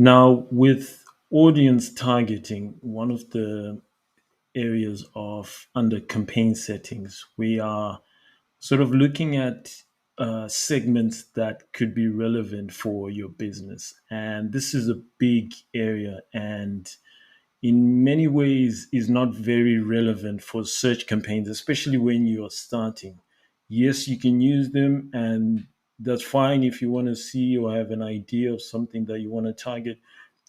Now, with audience targeting, one of the areas of under campaign settings, we are sort of looking at segments that could be relevant for your business. And this is a big area and in many ways is not very relevant for search campaigns, especially when you're starting. Yes, you can use them and that's fine if you want to see or have an idea of something that you want to target,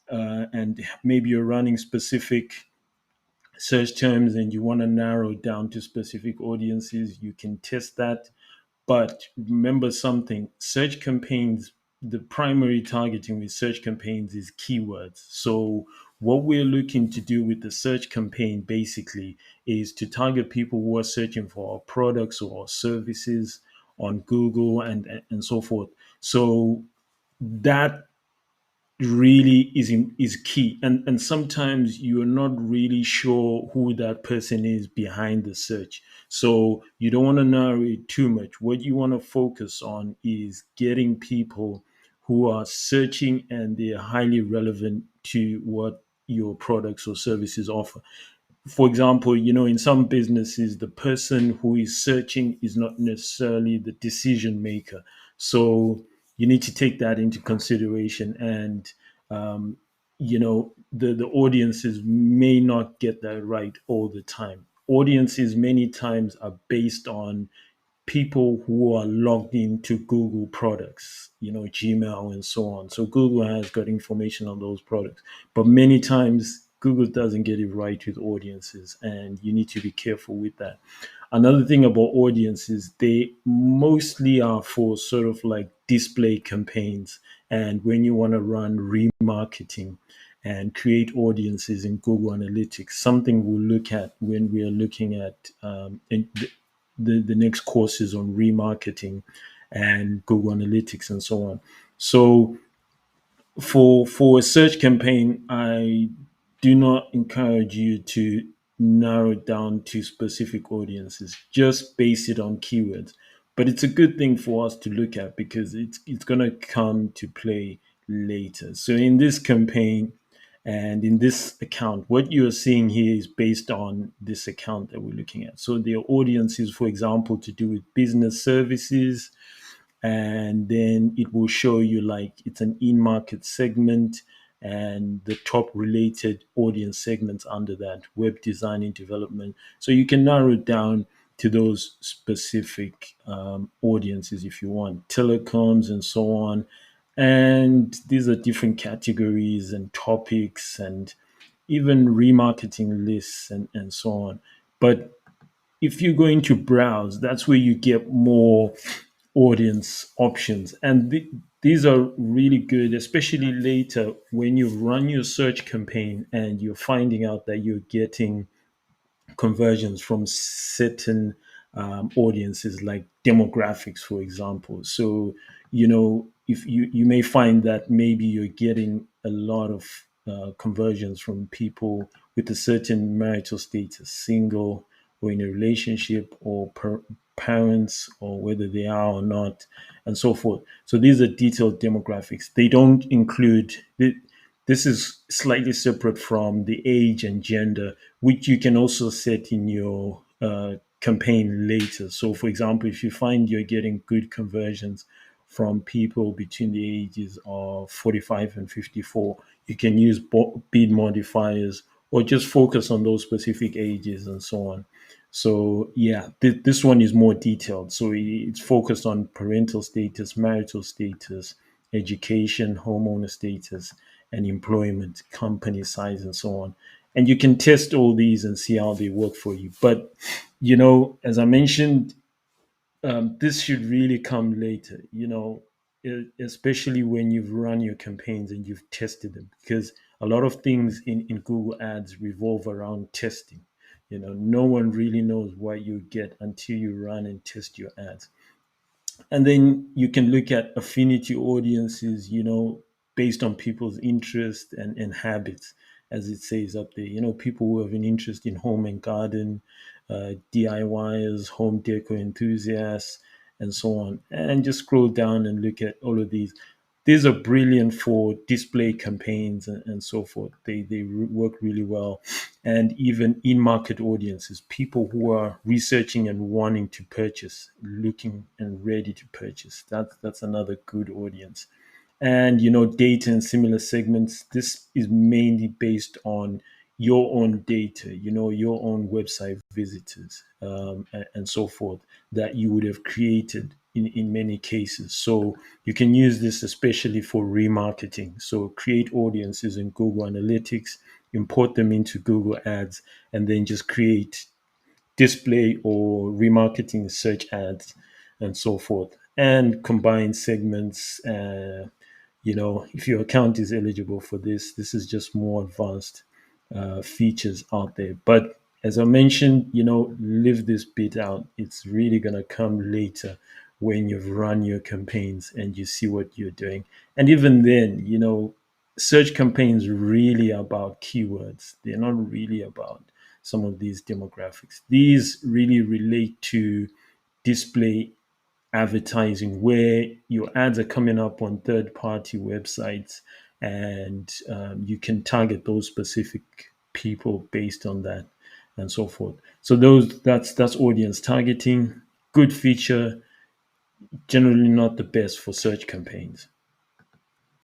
and maybe you're running specific search terms and you want to narrow it down to specific audiences, you can test that. But remember something, search campaigns, the primary targeting with search campaigns is keywords. So what we're looking to do with the search campaign basically is to target people who are searching for our products or our services on Google and so forth. So that really is key, and sometimes you're not really sure who that person is behind the search, so you don't want to narrow it too much. What you want to focus on is getting people who are searching and they're highly relevant to what your products or services offer. For example, in some businesses, the person who is searching is not necessarily the decision maker. So you need to take that into consideration. And, the audiences may not get that right all the time. Audiences many times are based on people who are logged into Google products, Gmail and so on. So Google has got information on those products. But many times Google doesn't get it right with audiences, and you need to be careful with that. Another thing about audiences, they mostly are for sort of like display campaigns. And when you want to run remarketing and create audiences in Google Analytics, something we'll look at when we are looking at the next courses on remarketing and Google Analytics and so on. So for a search campaign, I do not encourage you to narrow it down to specific audiences. Just base it on keywords. But it's a good thing for us to look at because it's gonna come to play later. So in this campaign and in this account, what you're seeing here is based on this account that we're looking at. So their audience is, for example, to do with business services, and then it will show you like it's an in-market segment and the top related audience segments under that: web design and development. So you can narrow it down to those specific audiences if you want, telecoms and so on. And these are different categories and topics and even remarketing lists and so on. But if you're going to browse, that's where you get more audience options. And these are really good, especially later when you run your search campaign and you're finding out that you're getting conversions from certain audiences, like demographics, for example. So, if you may find that maybe you're getting a lot of conversions from people with a certain marital status, single or in a relationship, or parents, or whether they are or not, and so forth. So these are detailed demographics. They don't include this is slightly separate from the age and gender, which you can also set in your campaign later. So, for example, if you find you're getting good conversions from people between the ages of 45 and 54, you can use bid modifiers or just focus on those specific ages and so on. So, yeah, this one is more detailed. So, it's focused on parental status, marital status, education, homeowner status, and employment, company size, and so on. And you can test all these and see how they work for you. But, as I mentioned, this should really come later, especially when you've run your campaigns and you've tested them, because a lot of things in Google Ads revolve around testing. No one really knows what you get until you run and test your ads. And then you can look at affinity audiences, based on people's interest and habits, as it says up there. People who have an interest in home and garden, DIYers, home decor enthusiasts, and so on. And just scroll down and look at all of these. these are brilliant for display campaigns and so forth. They work really well, and even in market audiences, people who are researching and wanting to purchase, looking and ready to purchase. That's another good audience. And data and similar segments. This is mainly based on your own data, your own website visitors, and so forth, that you would have created in many cases. So you can use this especially for remarketing. So create audiences in Google Analytics, import them into Google Ads, and then just create display or remarketing search ads and so forth, and combine segments. If your account is eligible for this is just more advanced features out there. But as I mentioned, leave this bit out. It's really going to come later when you've run your campaigns and you see what you're doing. And even then, search campaigns really about keywords. They're not really about some of these demographics. These really relate to display advertising, where your ads are coming up on third party websites, and you can target those specific people based on that and so forth. So that's audience targeting. Good feature, generally not the best for search campaigns.